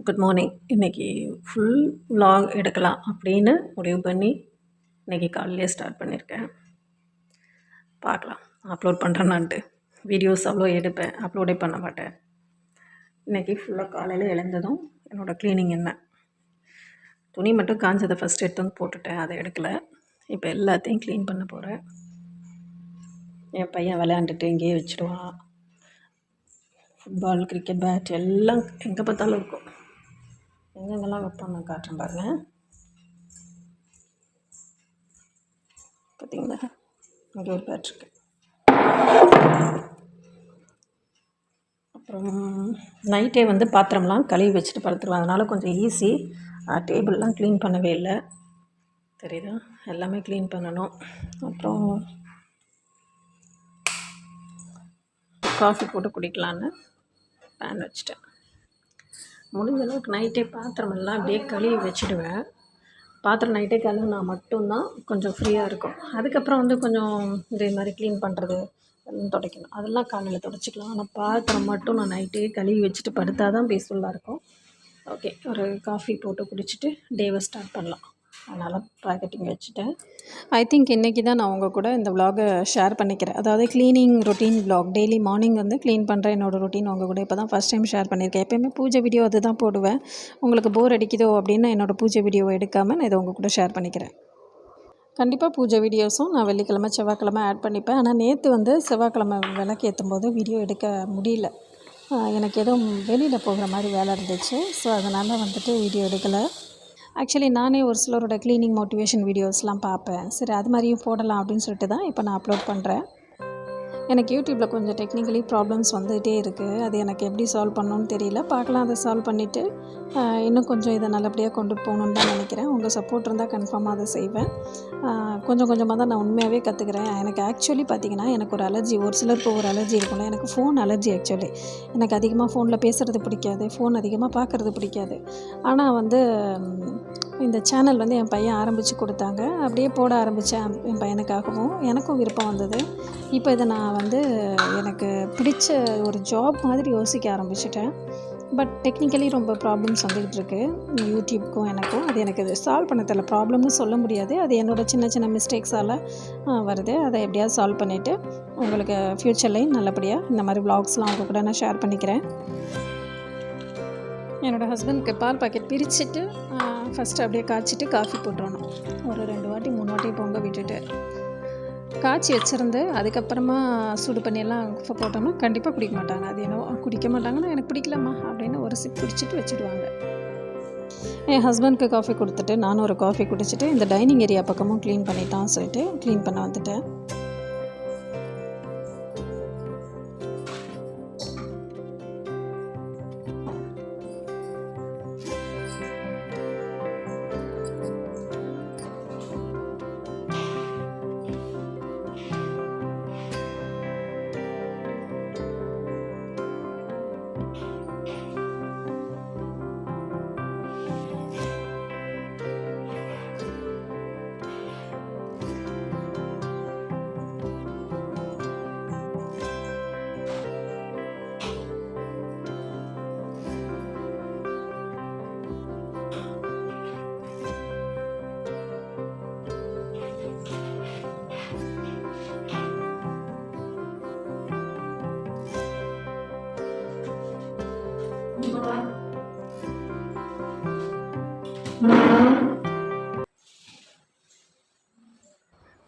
Good morning. இன்றைக்கி full vlog எடுக்கலாம் அப்படின்னு முடிவு பண்ணி இன்றைக்கி காலையிலே ஸ்டார்ட் பண்ணியிருக்கேன். பார்க்கலாம் அப்லோட் பண்ணுறேன்னான்ட்டு. வீடியோஸ் அவ்வளோ எடுப்பேன், அப்லோடே பண்ண மாட்டேன். இன்றைக்கி ஃபுல்லாக காலையில் எழுந்ததும் என்னோடய க்ளீனிங் என்ன, துணி மட்டும் காஞ்சதை ஃபஸ்ட் எடுத்து வந்து போட்டுட்டேன், அதை எடுக்கலை. இப்போ எல்லாத்தையும் க்ளீன் பண்ண போகிறேன். என் பையன் விளையாண்டுட்டு இங்கேயே வச்சுடுவான். ஃபுட்பால், கிரிக்கெட் பேட் எல்லாம் எங்கே பார்த்தாலும் இருக்கும். எங்கெங்கெல்லாம் வைப்போம் நான் காட்டுறேன் பாருங்கள். பார்த்தீங்களா, இங்கே ஒரு பேட் இருக்கு. அப்புறம் நைட்டே வந்து பாத்திரம்லாம் கழுவி வச்சுட்டு படுத்துருவேன். அதனால் கொஞ்சம் ஈஸி. டேபிள்லாம் க்ளீன் பண்ணவே இல்லை, தெரியுதா, எல்லாமே க்ளீன் பண்ணணும். அப்புறம் காஃபி போட்டு குடிக்கலான்னு பேன் வச்சுட்டேன். முடிஞ்ச அளவுக்கு நைட்டே பாத்திரமெல்லாம் அப்படியே கழுவி வச்சுடுவேன். பாத்திரம் நைட்டே கழுவினா மட்டும்தான் கொஞ்சம் ஃப்ரீயாக இருக்கும். அதுக்கப்புறம் வந்து கொஞ்சம் இதே மாதிரி க்ளீன் பண்ணுறது துடைக்கணும், அதெல்லாம் காலையில் துடைச்சிக்கலாம். ஆனால் பாத்திரம் மட்டும் நான் நைட்டே கழுவி வச்சுட்டு படுத்தால் தான் பீஸ்ஃபுல்லாக இருக்கும். ஓகே, ஒரு காஃபி போட்டு குடிச்சிட்டு டேவை ஸ்டார்ட் பண்ணலாம். அதனால் பாக்கெட்டிங் வச்சுட்டேன். ஐ திங்க் இன்றைக்கி தான் நான் உங்கள் கூட இந்த விலாகை ஷேர் பண்ணிக்கிறேன். அதாவது cleaning routine vlog. Daily morning வந்து க்ளீன் பண்ணுற என்னோடய ரொட்டீன் உங்கள் கூட இப்போ தான் ஃபஸ்ட் டைம் ஷேர் பண்ணியிருக்கேன். எப்போயுமே பூஜை வீடியோ அது தான் போடுவேன். உங்களுக்கு போர் அடிக்குதோ அப்படின்னு என்னோடய பூஜை வீடியோவை எடுக்காமல் நான் இதை உங்கள் கூட ஷேர் பண்ணிக்கிறேன். கண்டிப்பாக பூஜை வீடியோஸும் நான் வெள்ளிக்கிழமை செவ்வாய்க்கிழமை ஆட் பண்ணிப்பேன். ஆனால் நேற்று வந்து செவ்வாய்க்கிழமை விளக்கு ஏற்றும் போது வீடியோ எடுக்க முடியல. எனக்கு எதுவும் வெளியில் போகிற மாதிரி வேலை இருந்துச்சு. ஸோ அதனால் வந்துட்டு வீடியோ எடுக்கலை. ஆக்சுவலி நானே ஒரு சிலரோட க்ளீனிங் மோட்டிவேஷன் வீடியோஸ்லாம் பார்ப்பேன். சரி, அது மாதிரியும் போடலாம் அப்படின்னு சொல்லிட்டு தான் இப்போ நான் அப்லோட் பண்ணுறேன். எனக்கு யூடியூப்பில் கொஞ்சம் டெக்னிக்கலி ப்ராப்ளம்ஸ் வந்துகிட்டே இருக்குது. அது எனக்கு எப்படி சால்வ் பண்ணணும்னு தெரியல. பார்க்கலாம், அதை சால்வ் பண்ணிவிட்டு இன்னும் கொஞ்சம் இதை நல்லபடியாக கொண்டு போகணுன்னு தான் நினைக்கிறேன். உங்கள் சப்போர்ட் இருந்தால் கன்ஃபார்மாக அதை செய்வேன். கொஞ்சம் கொஞ்சமாக தான் நான் உண்மையாகவே கற்றுக்கிறேன். எனக்கு ஆக்சுவலி பார்த்திங்கன்னா எனக்கு ஒரு அலர்ஜி, ஒரு சிலருக்கு ஒரு அலர்ஜி இருக்கும்ல. எனக்கு ஃபோன் அலர்ஜி. ஆக்சுவலி எனக்கு அதிகமாக ஃபோனில் பேசுகிறது பிடிக்காது, ஃபோன் அதிகமாக பார்க்குறது பிடிக்காது. ஆனால் வந்து இந்த சேனல் வந்து என் பையன் ஆரம்பித்து கொடுத்தாங்க. அப்படியே போட ஆரம்பித்தேன். என் பையனுக்காகவும் எனக்கும் விருப்பம் வந்தது. இப்போ இதை நான் வந்து எனக்கு பிடிச்ச ஒரு ஜாப் மாதிரி யோசிக்க ஆரம்பிச்சிட்டேன். பட் டெக்னிக்கலி ரொம்ப ப்ராப்ளம்ஸ் வந்துக்கிட்டு இருக்குது யூடியூப்க்கும் எனக்கும். அது எனக்கு சால்வ் பண்ண தெரியல. ப்ராப்ளம்னு சொல்ல முடியாது, அது என்னோடய சின்ன சின்ன மிஸ்டேக்ஸால் வருது. அதை எப்படியாவது சால்வ் பண்ணிவிட்டு உங்களுக்கு ஃப்யூச்சர்லேயும் நல்லபடியாக இந்த மாதிரி விலாக்ஸ்லாம் அவங்க கூட நான் ஷேர் பண்ணிக்கிறேன். என்னோடய ஹஸ்பண்டுக்கு பால் பாக்கெட் பிரிச்சுட்டு ஃபஸ்ட்டு அப்படியே காய்ச்சிட்டு காஃபி போட்டுறணும். ஒரு 2 வாட்டி 3 வாட்டி பொங்க விட்டுட்டு காய்ச்சி வச்சுருந்து அதுக்கப்புறமா சூடு பண்ணியெல்லாம் போட்டோம்னா கண்டிப்பாக குடிக்க மாட்டாங்க. அது என்னவோ குடிக்க மாட்டாங்கன்னா எனக்கு பிடிக்கலம்மா அப்படின்னு ஒரு சிப் குடிச்சிட்டு வச்சுடுவாங்க. என் ஹஸ்பண்டுக்கு காஃபி கொடுத்துட்டு நானும் ஒரு காஃபி குடிச்சிட்டு இந்த டைனிங் ஏரியா பக்கமும் க்ளீன் பண்ணிட்டான்னு சொல்லிட்டு க்ளீன் பண்ண வந்துட்டேன்.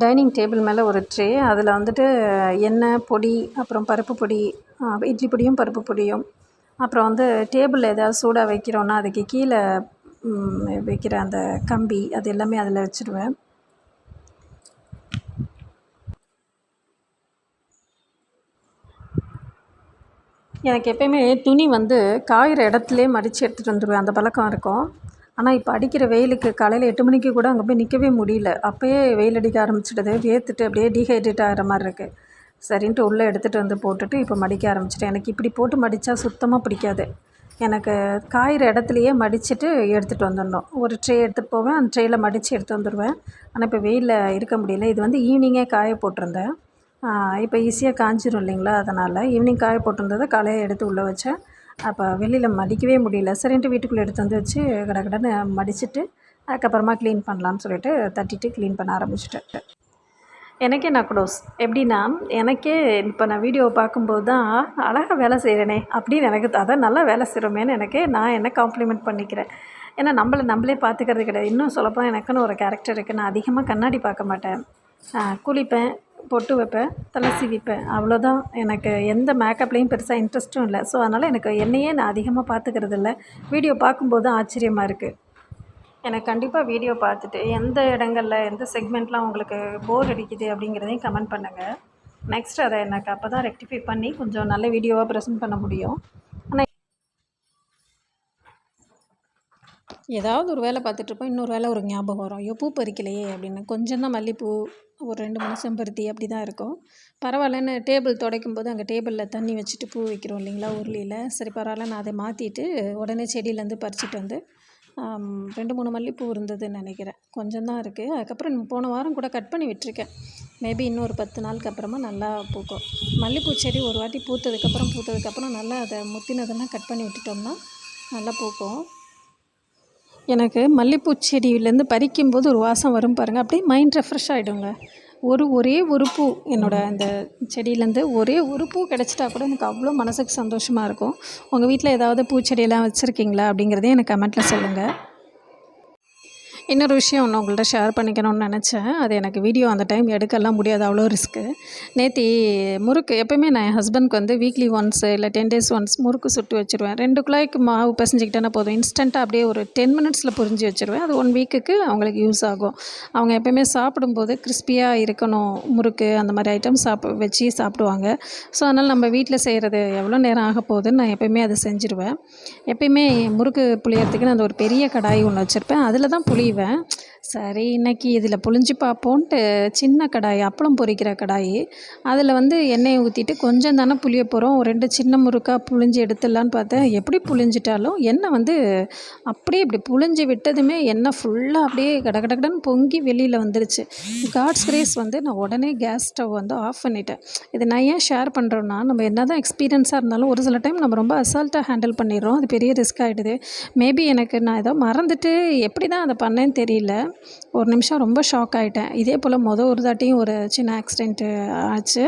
டைனிங் டேபிள் மேலே ஒரு ட்ரே, அதில் வந்துட்டு எண்ணெய் பொடி, அப்புறம் பருப்பு பொடி, இட்லி பொடியும் பருப்பு பொடியும், அப்புறம் வந்து டேபிளில் ஏதாவது சூடாக வைக்கிறோன்னா அதுக்கு கீழே வைக்கிற அந்த கம்பி, அது எல்லாமே அதில் வச்சுடுவேன். எனக்கு எப்போயுமே துணி வந்து காயிற இடத்துலே மடித்து எடுத்துகிட்டு வந்துடுவேன், அந்த பழக்கம் இருக்கும். ஆனால் இப்போ அடிக்கிற வெயிலுக்கு காலையில் 8 மணிக்கு கூட அங்கே போய் நிற்கவே முடியல. அப்போயே வெயில் அடிக்க ஆரம்பிச்சிடுது, வேர்த்துட்டு அப்படியே டீஹைட்ரேட் ஆகிற மாதிரி இருக்குது. சரின்ட்டு உள்ளே எடுத்துகிட்டு வந்து போட்டுட்டு இப்போ மடிக்க ஆரம்பிச்சிட்டேன். எனக்கு இப்படி போட்டு மடித்தா சுத்தமாக பிடிக்காது. எனக்கு காயிற இடத்துலையே மடிச்சுட்டு எடுத்துகிட்டு வந்துடணும். ஒரு ட்ரே எடுத்துகிட்டு போவேன், அந்த ட்ரேயில் மடித்து எடுத்து வந்துடுவேன். ஆனால் இப்போ வெயிலில் இருக்க முடியல. இது வந்து ஈவினிங்கே காய போட்டிருந்தேன். இப்போ ஈஸியாக காஞ்சிரும் இல்லைங்களா, அதனால் ஈவினிங் காய போட்டிருந்ததை காலையில் எடுத்து உள்ளே வச்சேன். அப்போ வெளியில் மடிக்கவே முடியல. சரின்ட்டு வீட்டுக்குள்ளே எடுத்து வந்து வச்சு கடகடன்னு மடிச்சுட்டு அதுக்கப்புறமா க்ளீன் பண்ணலான்னு சொல்லிட்டு தட்டிட்டு க்ளீன் பண்ண ஆரம்பிச்சிட்டேன். எனக்கே நான் க்ளோஸ். எப்படின்னா, எனக்கே இப்போ நான் வீடியோவை பார்க்கும்போது தான் அழகாக வேலை செய்கிறேனே அப்படின்னு எனக்கு அதான் நல்லா வேலை செய்கிறோமேன்னு எனக்கே நான் என்ன காம்ப்ளிமெண்ட் பண்ணிக்கிறேன். ஏன்னா நம்மளே பார்த்துக்கிறது கிடையாது. இன்னும் சொல்லப்போனால் எனக்குன்னு ஒரு கேரக்டர் இருக்குது. நான் அதிகமாக கண்ணாடி பார்க்க மாட்டேன். குளிப்பேன், பொட்டு வைப்பேன், தலை சீவிப்பேன், அவ்வளோதான். எனக்கு எந்த மேக்கப்லேயும் பெருசாக இன்ட்ரெஸ்ட்டும் இல்லை. ஸோ அதனால் எனக்கு என்னையே நான் அதிகமாக பார்த்துக்கிறது இல்லை. வீடியோ பார்க்கும்போது தான் ஆச்சரியமாக இருக்குது. எனக்கு கண்டிப்பாக வீடியோ பார்த்துட்டு எந்த இடங்களில் எந்த செக்மெண்ட்லாம் உங்களுக்கு போர் அடிக்குது அப்படிங்கிறதையும் கமெண்ட் பண்ணுங்கள். நெக்ஸ்ட் அதை எனக்கு அப்போ தான் ரெக்டிஃபை பண்ணி கொஞ்சம் நல்ல வீடியோவாக ப்ரெசென்ட் பண்ண முடியும். ஆனால் ஏதாவது ஒரு வேலை பார்த்துட்ருப்போம், இன்னொரு வேலை ஒரு ஞாபகம் வரும். ஐயோ பூ பறிக்கலையே அப்படின்னு. கொஞ்சம் தான் மல்லிகைப்பூ, ஒரு 2 3 செம்பருத்தி அப்படி தான் இருக்கும். பரவாயில்லன்னு டேபிள் துடைக்கும் போது அங்கே டேபிளில் தண்ணி வச்சுட்டு பூ வைக்கிறோம் இல்லைங்களா உருளியில். சரி பரவாயில்ல, நான் அதை மாற்றிட்டு உடனே செடியிலேருந்து பறிச்சுட்டு வந்து 2 3 மல்லிகைப்பூ இருந்ததுன்னு நினைக்கிறேன். கொஞ்சம் தான் இருக்குது. அதுக்கப்புறம் போன வாரம் கூட கட் பண்ணி விட்டுருக்கேன். மேபி இன்னொரு 10 நாளுக்கு அப்புறமா நல்லா பூக்கும். மல்லிகைப்பூ செடி ஒரு வாட்டி பூத்ததுக்கப்புறம் நல்லா அதை முத்தினதெல்லாம் கட் பண்ணி விட்டுட்டோம்னா நல்லா பூக்கும். எனக்கு மல்லிகைப்பூ செடியிலேருந்து பறிக்கும்போது ஒரு வாசம் வரும் பாருங்கள், அப்படியே மைண்ட் ரெஃப்ரெஷ் ஆகிடுங்க. ஒரே ஒரு பூ என்னோடய அந்த செடியிலேருந்து ஒரே ஒரு பூ கிடச்சிட்டா கூட எனக்கு அவ்வளோ மனதுக்கு சந்தோஷமாக இருக்கும். உங்கள் வீட்டில் ஏதாவது பூச்செடியெல்லாம் வச்சுருக்கீங்களா அப்படிங்கிறதையும் எனக்கு கமெண்ட்டில் சொல்லுங்கள். இன்னொரு விஷயம் ஒன்று உங்கள்கிட்ட ஷேர் பண்ணிக்கணும்னு நினச்சேன். அது எனக்கு வீடியோ அந்த டைம் எடுக்கலாம் முடியாது, அவ்வளோ ரிஸ்க்கு. நேற்று முறுக்கு எப்போயுமே நான் என் ஹஸ்பண்ட்க்கு வந்து வீக்லி ஒன்ஸ் இல்லை 10 days ஒன்ஸ் முறுக்கு சுட்டு வச்சுருவேன். 2 குழாய்க்கு மாவு பிசைஞ்சிக்கிட்டேன்னா போதும், இன்ஸ்டண்ட்டாக அப்படியே ஒரு 10 minutesல புரிஞ்சு வச்சுருவேன். அது 1 வீக்குக்கு அவங்களுக்கு யூஸ் ஆகும். அவங்க எப்போயுமே சாப்பிடும்போது கிறிஸ்பியாக இருக்கணும் முறுக்கு, அந்த மாதிரி ஐட்டம் வச்சு சாப்பிடுவாங்க. ஸோ அதனால் நம்ம வீட்டில் செய்கிறது எவ்வளோ நேரம் ஆக போகுதுன்னு நான் எப்போயுமே அதை செஞ்சுருவேன். எப்போயுமே முறுக்கு புளியறதுக்கு நான் ஒரு பெரிய கடாய் ஒன்று வச்சுருப்பேன், அதில் தான் புளிவேன். சரி இன்னைக்கு இதில் புழிஞ்சு பார்ப்போன்ட்டு சின்ன கடாய், அப்பளம் பொரிக்கிற கடாய், அதில் வந்து எண்ணெயை ஊற்றிட்டு கொஞ்சம் தானே புளிய போகிறோம், 2 சின்ன முறுக்காக புழிஞ்சு எடுத்துடலான்னு பார்த்தேன். எப்படி புழிஞ்சிட்டாலும் எண்ணெய் வந்து அப்படியே இப்படி புழிஞ்சு விட்டதுமே எண்ணெய் ஃபுல்லாக அப்படியே கடகடன்னு பொங்கி வெளியில் வந்துடுச்சு. காட்ஸ் கிரேஸ் வந்து நான் உடனே கேஸ் ஸ்டவ் வந்து ஆஃப் பண்ணிட்டேன். இது நான் ஏன் ஷேர் பண்ணுறோன்னா, நம்ம என்ன தான் எக்ஸ்பீரியன்ஸாக இருந்தாலும் ஒரு சில டைம் நம்ம ரொம்ப அசால்ட்டாக ஹேண்டில் பண்ணிடுறோம். அது பெரிய ரிஸ்க் ஆகிடுது. மேபி எனக்கு நான் ஏதோ மறந்துட்டு எப்படி தான் அதை பண்ணேன்னு தெரியல. ஒரு நிமிஷம் ரொம்ப ஷாக் ஆகிட்டேன். இதே போல் ஒரு தாட்டியும் ஒரு சின்ன ஆக்சிடெண்ட்டு ஆச்சு.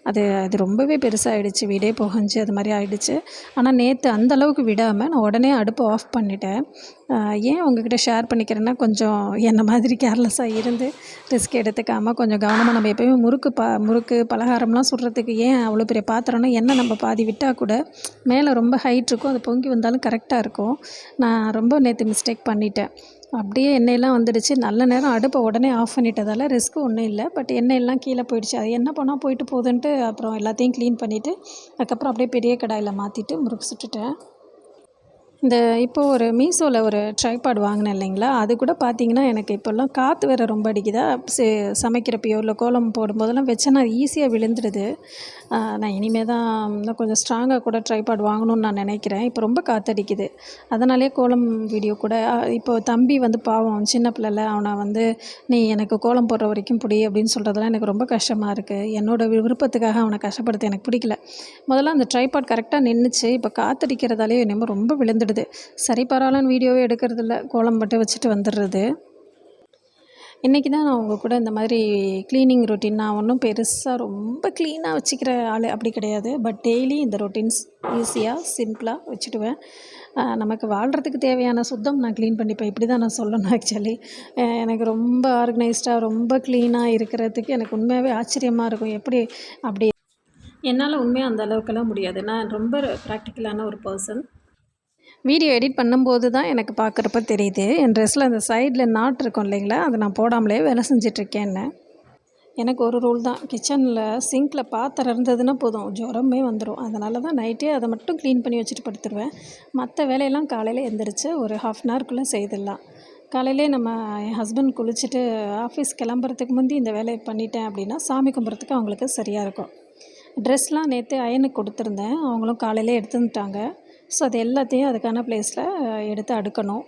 அது ரொம்பவே பெருசாகிடுச்சு, வீடே புகஞ்சு அது மாதிரி ஆகிடுச்சு. ஆனால் நேற்று அந்தளவுக்கு விடாமல் நான் உடனே அடுப்பை ஆஃப் பண்ணிட்டேன். ஏன் உங்ககிட்ட ஷேர் பண்ணிக்கிறேன்னா, கொஞ்சம் என்ன மாதிரி கேர்லெஸ்ஸாக இருந்து ரிஸ்க் எடுத்துக்காமல் கொஞ்சம் கவனமாக நம்ம எப்போயுமே முறுக்கு பலகாரம்லாம் சுடுறதுக்கு ஏன் அவ்வளோ பெரிய பாத்திரம்னா எண்ணெய் நம்ம பாதி விட்டால் கூட மேலே ரொம்ப ஹைட் இருக்கும், அது பொங்கி வந்தாலும் கரெக்டாக இருக்கும். நான் ரொம்ப நேற்று மிஸ்டேக் பண்ணிட்டேன். அப்படியே எண்ணெயெல்லாம் வந்துடுச்சு. நல்ல நேரம் அடுப்பை உடனே ஆஃப் பண்ணிட்டதால் ரிஸ்க்கு ஒன்றும் இல்லை. பட் எண்ணெயெல்லாம் கீழே போயிடுச்சு. அது என்ன பண்ணால் போயிட்டு போகுதுன்ட்டு அப்புறம் எல்லாத்தையும் க்ளீன் பண்ணிவிட்டு அதுக்கப்புறம் அப்படியே பெரிய கடாயில் மாற்றிட்டு முறுக்கு சுட்டுட்டேன். இப்போது ஒரு மீஷோவில் ஒரு ட்ரைபாட் வாங்கினேன் இல்லைங்களா, அது கூட பார்த்தீங்கன்னா எனக்கு இப்போல்லாம் காற்று வேறு ரொம்ப அடிக்குதா, சமைக்கிறப்பையோ இல்லை கோலம் போடும்போதெல்லாம் வச்சேன்னா அது ஈஸியாக விழுந்துடுது. நான் இனிமேல் தான் இன்னும் கொஞ்சம் ஸ்ட்ராங்காக கூட ட்ரைபாட் வாங்கணும்னு நான் நினைக்கிறேன். இப்போ ரொம்ப காற்றடிக்குது, அதனாலே கோலம் வீடியோ கூட இப்போது தம்பி வந்து பாவம் சின்ன பிள்ளைல, அவனை வந்து நீ எனக்கு கோலம் போடுற வரைக்கும் பிடி அப்படின்னு சொல்கிறதெல்லாம் எனக்கு ரொம்ப கஷ்டமாக இருக்குது. என்னோடய விருப்பத்துக்காக அவனை கஷ்டப்படுத்த எனக்கு பிடிக்கல. முதல்ல அந்த ட்ரைபாட் கரெக்டாக நின்றுச்சு, இப்போ காற்றடிக்கிறதாலே என்னமோ ரொம்ப விழுந்துடுது. சரி பரவாயில்லன்னு வீடியோவே எடுக்கிறதில்ல, கோலம் மட்டும் வச்சுட்டு வந்துடுறது. இன்றைக்கி தான் நான் உங்கள் கூட இந்த மாதிரி க்ளீனிங் ரொட்டீன், நான் ஒன்றும் பெருசாக ரொம்ப க்ளீனாக வச்சுக்கிற ஆள் அப்படி கிடையாது. பட் டெய்லி இந்த ரொட்டீன்ஸ் ஈஸியாக சிம்பிளாக வச்சுடுவேன். நமக்கு வாழ்கிறதுக்கு தேவையான சுத்தம் நான் க்ளீன் பண்ணிப்பேன், இப்படி தான் நான் சொல்லணும். ஆக்சுவலி எனக்கு ரொம்ப ஆர்கனைஸ்டாக ரொம்ப க்ளீனாக இருக்கிறதுக்கு எனக்கு உண்மையாகவே ஆச்சரியமாக இருக்கும். எப்படி அப்படி என்னால் உண்மையாக அந்த அளவுக்கெல்லாம் முடியாது. நான் ரொம்ப ப்ராக்டிக்கலான ஒரு பர்சன். வீடியோ எடிட் பண்ணும்போது தான் எனக்கு பார்க்குறப்ப தெரியுது, என் ட்ரெஸ்ஸில் அந்த சைடில் நாட் இருக்கும் இல்லைங்களா, அதை நான் போடாமலே வேலை செஞ்சிட்ருக்கேன்னு. எனக்கு ஒரு ரூல் தான், கிச்சனில் சிங்கில் பாத்திரம் இருந்ததுன்னா போதும் ஜுரமே வந்துடும். அதனால தான் நைட்டே அதை மட்டும் க்ளீன் பண்ணி வச்சுட்டு படுத்துருவேன். மற்ற வேலையெல்லாம் காலையில் எழுந்திரிச்சு ஒரு 1/2 hourக்குள்ளே செய்திடலாம். காலையிலே என் ஹஸ்பண்ட் குளிச்சுட்டு ஆஃபீஸ் கிளம்புறதுக்கு முந்தி இந்த வேலையை பண்ணிட்டேன் அப்படின்னா சாமி கும்பிட்றதுக்கு அவங்களுக்கு சரியாக இருக்கும். ட்ரெஸ்லாம் நேற்று அயனுக்கு கொடுத்துருந்தேன், அவங்களும் காலையிலே எடுத்து வந்துட்டாங்க. ஸோ அது எல்லாத்தையும் அதுக்கான ப்ளேஸில் எடுத்து அடுக்கணும்.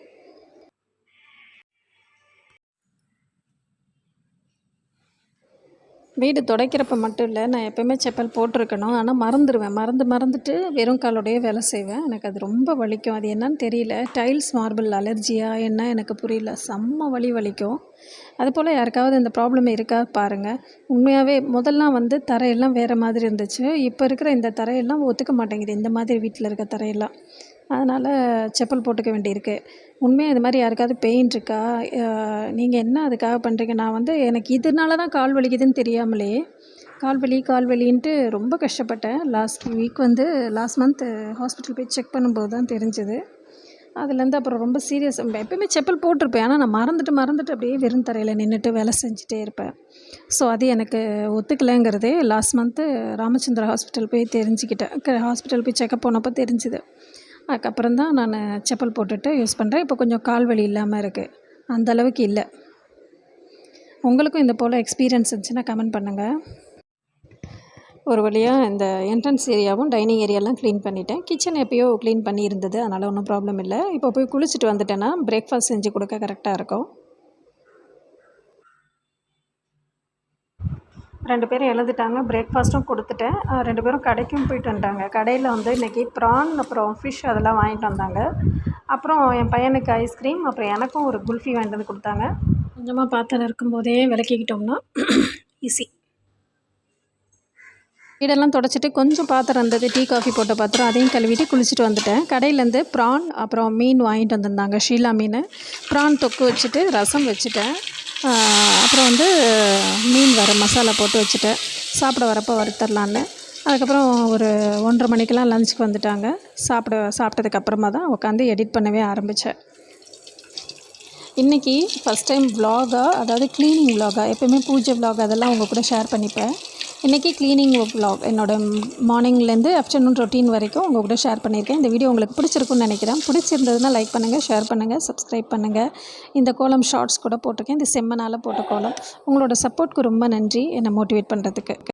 வீடு துடைக்கிறப்ப மட்டும் இல்லை, நான் எப்போயுமே செப்பல் போட்டிருக்கணும். ஆனால் மறந்துடுவேன். மறந்துட்டு வெறும் காலோடையே வேலை செய்வேன். எனக்கு அது ரொம்ப வலிக்கும். அது என்னன்னு தெரியல. டைல்ஸ் மார்பிள் அலர்ஜியா என்ன எனக்கு புரியல. செம்ம வலிக்கும். அதுபோல் யாருக்காவது இந்த ப்ராப்ளம் இருக்கா பாருங்கள். உண்மையாகவே முதல்லாம் வந்து தரையெல்லாம் வேறு மாதிரி இருந்துச்சு. இப்போ இருக்கிற இந்த தரையெல்லாம் ஒத்துக்க மாட்டேங்குது. இந்த மாதிரி வீட்டில் இருக்க தரையெல்லாம். அதனால் செப்பல் போட்டுக்க வேண்டியிருக்கு. உண்மையாக இது மாதிரி யாருக்காவது பெயின் இருக்கா? நீங்கள் என்ன அதுக்காக பண்ணுறீங்க? நான் வந்து எனக்கு இதனால தான் கால் வலிக்குதுன்னு தெரியாமலே கால் வலின்ட்டு ரொம்ப கஷ்டப்பட்டேன். லாஸ்ட் மந்த்து ஹாஸ்பிட்டல் போய் செக் பண்ணும்போது தான் தெரிஞ்சுது. அதுலேருந்து அப்புறம் ரொம்ப சீரியஸ். எப்போயுமே செப்பல் போட்டிருப்பேன். ஆனால் நான் மறந்துட்டு அப்படியே வெறும் தரையில் நின்றுட்டு வேலை செஞ்சுட்டே இருப்பேன். ஸோ அது எனக்கு ஒத்துக்கலைங்கிறதே லாஸ்ட் மந்த்து ராமச்சந்திரா ஹாஸ்பிட்டல் போய் தெரிஞ்சுக்கிட்டேன். ஹாஸ்பிட்டல் போய் செக்கப் போனப்போ தெரிஞ்சுது. அதுக்கப்புறம் தான் நான் செப்பல் போட்டுட்டு யூஸ் பண்ணுறேன். இப்போ கொஞ்சம் கால் வலி இல்லாமல் இருக்குது. அந்தளவுக்கு இல்லை. உங்களுக்கும் இந்த போல் எக்ஸ்பீரியன்ஸ் இருந்துச்சுன்னா கமெண்ட் பண்ணுங்கள். ஒரு வழியாக இந்த என்ட்ரன்ஸ் ஏரியாவும் டைனிங் ஏரியாலாம் க்ளீன் பண்ணிட்டேன். கிச்சன் எப்போயோ க்ளீன் பண்ணி இருந்தது. அதனால் ஒன்றும் ப்ராப்ளம் இல்லை. இப்போ போய் குளிச்சுட்டு வந்துட்டேன்னா பிரேக்ஃபாஸ்ட் செஞ்சு கொடுக்க கரெக்டாக இருக்கும். 2 பேரும் எழுந்துட்டாங்க. பிரேக்ஃபாஸ்ட்டும் கொடுத்துட்டேன். 2 பேரும் கடைக்கும் போயிட்டு வந்துட்டாங்க. கடையில் வந்து இன்றைக்கி ப்ரான் அப்புறம் ஃபிஷ் அதெல்லாம் வாங்கிட்டு வந்தாங்க. அப்புறம் என் பையனுக்கு ஐஸ்கிரீம், அப்புறம் எனக்கும் ஒரு குல்ஃபி வாங்கிட்டு வந்து கொடுத்தாங்க. கொஞ்சமாக பாத்திரம் இருக்கும்போதே விளக்கிக்கிட்டோம்னா ஈஸி. வீடெல்லாம் தொடச்சிட்டு கொஞ்சம் பாத்திரம் இருந்தது, டீ காஃபி போட்ட பாத்திரம், அதையும் கழுவிட்டு குளிச்சுட்டு வந்துட்டேன். கடையிலேருந்து ப்ரான் அப்புறம் மீன் வாங்கிட்டு வந்திருந்தாங்க. ஷீலா மீன். ப்ரான் தொக்கு வச்சுட்டு ரசம் வச்சுட்டேன். அப்புறம் வந்து மீன் மசாலா போட்டு வச்சுட்டேன். சாப்பிட வரப்போ வறுத்தரலான்னு. அதுக்கப்புறம் ஒரு 1:30 மணிக்கெலாம் லஞ்சுக்கு வந்துட்டாங்க. சாப்பிட்டதுக்கப்புறமா தான் உட்காந்து எடிட் பண்ணவே ஆரம்பித்தேன். இன்றைக்கி ஃபஸ்ட் டைம் விலாகாக, அதாவது க்ளீனிங் விலாகாக, எப்போயுமே பூஜை விலாக் அதெல்லாம் உங்கள் கூட ஷேர் பண்ணிப்பேன். இன்றைக்கி க்ளீனிங் விலாக் என்னோடய மார்னிங்லேருந்து ஆஃப்டர்நூன் ரொட்டீன் வரைக்கும் உங்கள் கூட ஷேர் பண்ணியிருக்கேன். இந்த வீடியோ உங்களுக்கு பிடிச்சிருக்குன்னு நினைக்கிறேன். பிடிச்சிருந்ததுன்னா லைக் பண்ணுங்கள், ஷேர் பண்ணுங்கள், சப்ஸ்கிரைப் பண்ணுங்கள். இந்த கோலம் ஷார்ட்ஸ் கூட போட்டிருக்கேன். இந்த செம்மனால் போட்ட கோலம். உங்களோட சப்போர்ட்க்கு ரொம்ப நன்றி என்னை மோட்டிவேட் பண்ணுறதுக்கு.